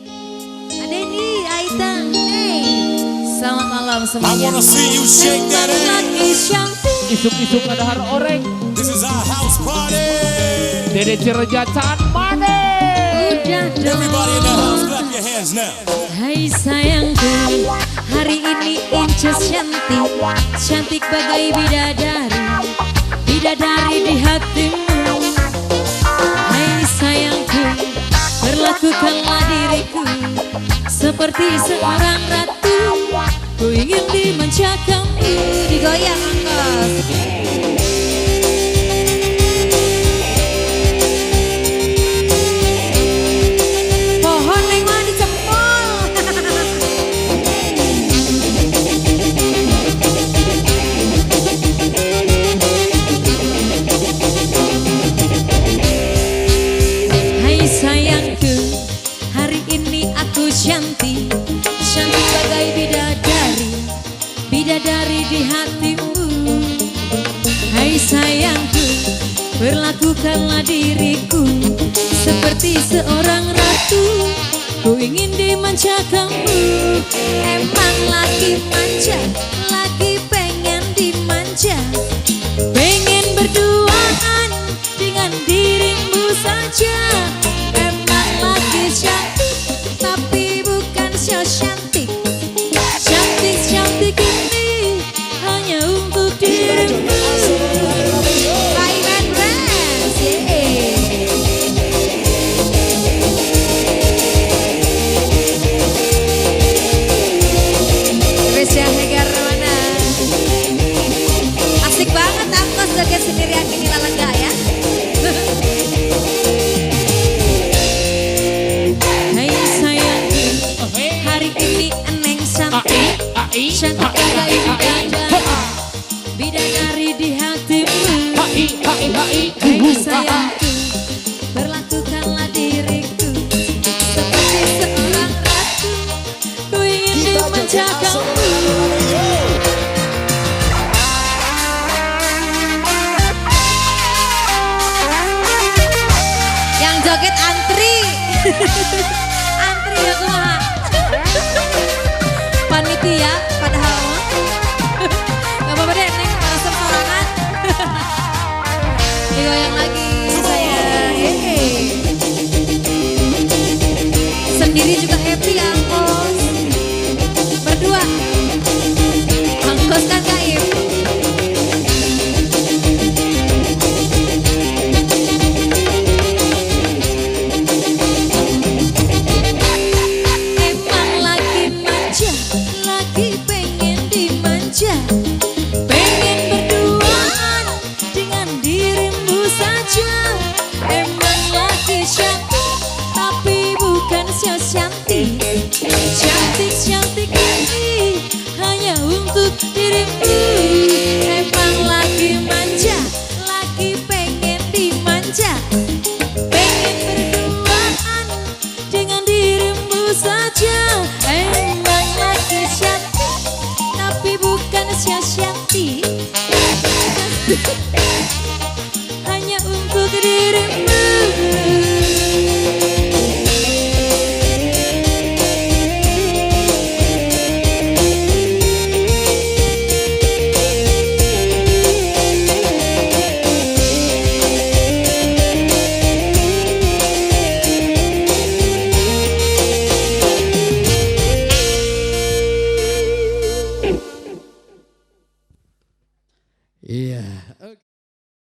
Adeni, Aita, hey. Selamat malam I semuanya. wanna see you shake that Lagi ass. cantik. Isuk-isuk ada har oreng. This is our house party. Dede Cireja Can Mane. Udah dong. Everybody in the house, clap your hands now. Hai sayangku, hari ini Inces cantik, cantik bagai bidadari, bidadari di hatimu. Hai sayangku, perlakukanlah diriku seperti seorang ratu. Ku ingin dimanjakanmu, digoyang angkos. Pohon yang mau dicempol. Hai sayangku, hari ini aku cantik, cantik bagai bidadari, bidadari di hatimu. Hai sayangku, perlakukanlah diriku seperti seorang ratu. Ku ingin dimanjakanmu. Emang lagi manja, lagi pengen dimanja, pengen berduaan dengan dirimu saja. Emang lagi cantik, tapi bukan so cantik. Cantik-cantik ini hanya untuk dirimu. Hai Bandras, Spesial Hegar mana? Asik banget angkos joget sendirian gini lega ya. Hai sayangku, hari ini eneng cantik, cantik bagai bidadari, bidadari di hatimu. Hai sayangku, perlakukanlah diriku seperti seorang ratu. Ku ingin dimanjakanmu. Yang joget antri. Antri ya kumaha. Panitia padahal mah. Gak apa-apa deh, Neng, resep sorangan. Digoyang lagi saya. Sendiri juga happy ya, Angkos. Berdua. Angkos kan gaib. Emang lagi manja, lagi pengen dimanja, pengen berduaan dengan dirimu saja. Emang lagi cantik, tapi bukan so cantik. Cantik-cantik ini hanya untuk dirimu. Emang lagi manja, lagi pengen dimanja, pengen berduaan dengan dirimu saja. Emang lagi cantik, tapi bukan so cantik. Hanya untuk dirimu. Iya.